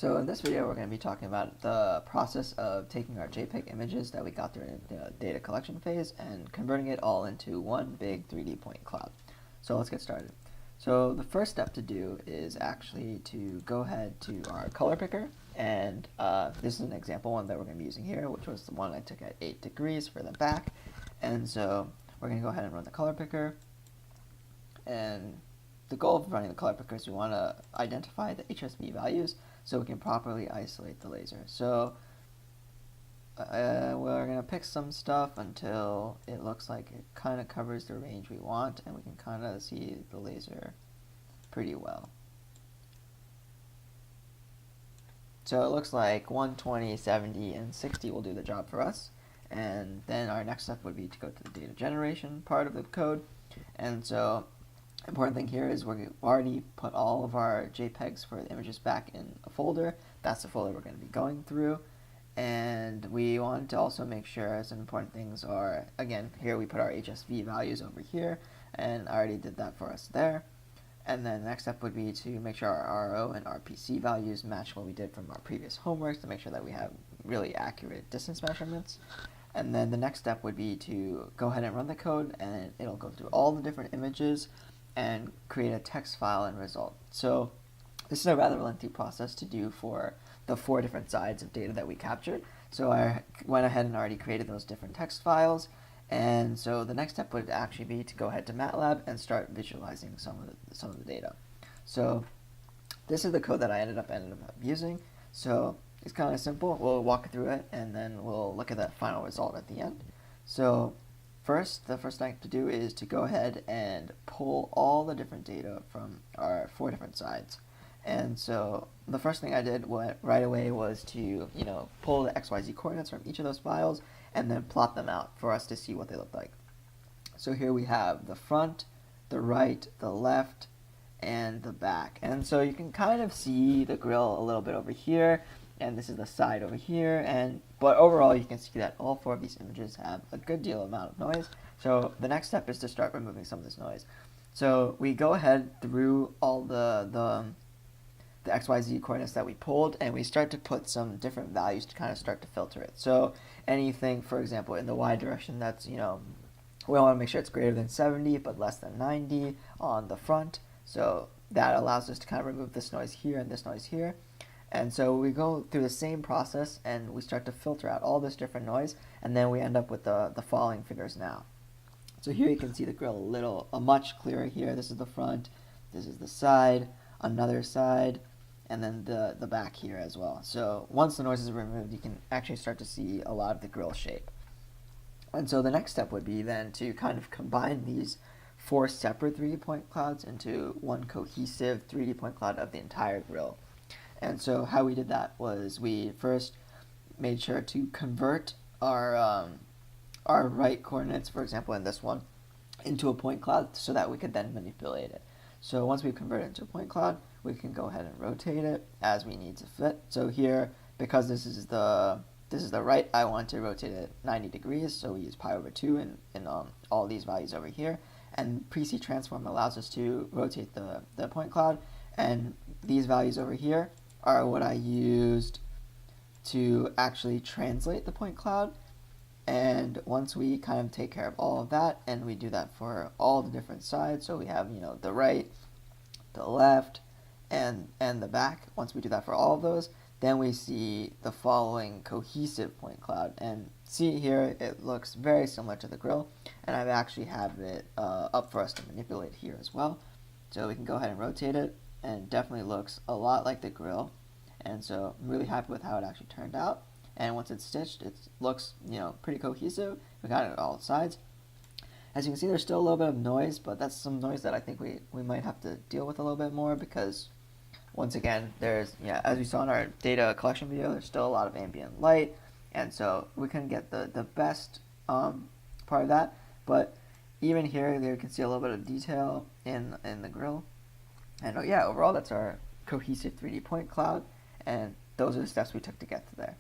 So in this video, we're going to be talking about the process of taking our JPEG images that we got during the data collection phase and converting it all into one big 3D point cloud. So let's get started. So the first step to do is actually to go ahead to our color picker, and this is an example one that we're going to be using here, which was the one I took at 8 degrees for the back. And so we're going to go ahead and run the color picker, and the goal of running the color picker is we want to identify the HSV values so we can properly isolate the laser. So we're going to pick some stuff until it looks like it kind of covers the range we want, and we can kind of see the laser pretty well. So it looks like 120, 70, and 60 will do the job for us. And then our next step would be to go to the data generation part of the code. And so important thing here is we've already put all of our JPEGs for the images back in a folder. That's the folder we're going to be going through. And we want to also make sure some important things are, again, here we put our HSV values over here, and I already did that for us there. And then the next step would be to make sure our RO and RPC values match what we did from our previous homework to make sure that we have really accurate distance measurements. And then the next step would be to go ahead and run the code, and it'll go through all the different images and create a text file and result. So this is a rather lengthy process to do for the 4 different sides of data that we captured. So I went ahead and already created those different text files. And so the next step would actually be to go ahead to MATLAB and start visualizing some of the data. So this is the code that I ended up using. So it's kind of simple. We'll walk through it, and then we'll look at that final result at the end. So the first thing to do is to go ahead and pull all the different data from our 4 different sides. And so the first thing I did right away was to pull the XYZ coordinates from each of those files and then plot them out for us to see what they look like. So here we have the front, the right, the left, and the back. And so you can kind of see the grill a little bit over here, and this is the side over here, but overall you can see that all 4 of these images have a good deal amount of noise. So the next step is to start removing some of this noise. So we go ahead through all the XYZ coordinates that we pulled, and we start to put some different values to kind of start to filter it. So anything, for example, in the Y direction, that's, we want to make sure it's greater than 70 but less than 90 on the front. So that allows us to kind of remove this noise here and this noise here. And so we go through the same process, and we start to filter out all this different noise, and then we end up with the following figures now. So here you can see the grill much clearer here. This is the front, this is the side, another side, and then the back here as well. So once the noise is removed, you can actually start to see a lot of the grill shape. And so the next step would be then to kind of combine these 4 separate 3D point clouds into one cohesive 3D point cloud of the entire grill. And so how we did that was we first made sure to convert our right coordinates, for example in this one, into a point cloud so that we could then manipulate it. So once we convert it into a point cloud, we can go ahead and rotate it as we need to fit. So here, because this is the right, I want to rotate it 90 degrees, so we use pi over 2 in all these values over here. And Pre-C transform allows us to rotate the point cloud, and these values over here are what I used to actually translate the point cloud. And once we kind of take care of all of that, and we do that for all the different sides, so we have the right, the left, and the back. Once we do that for all of those, then we see the following cohesive point cloud. And see here, it looks very similar to the grill, and I've actually have it up for us to manipulate here as well. So we can go ahead and rotate it, and it definitely looks a lot like the grill. And so I'm really happy with how it actually turned out. And once it's stitched, it looks pretty cohesive. We got it on all sides. As you can see, there's still a little bit of noise, but that's some noise that I think we might have to deal with a little bit more, because once again, there's, as we saw in our data collection video, there's still a lot of ambient light, and so we couldn't get the best part of that. But even here, you can see a little bit of detail in the grill. And overall, that's our cohesive 3D point cloud, and those are the steps we took to get to there.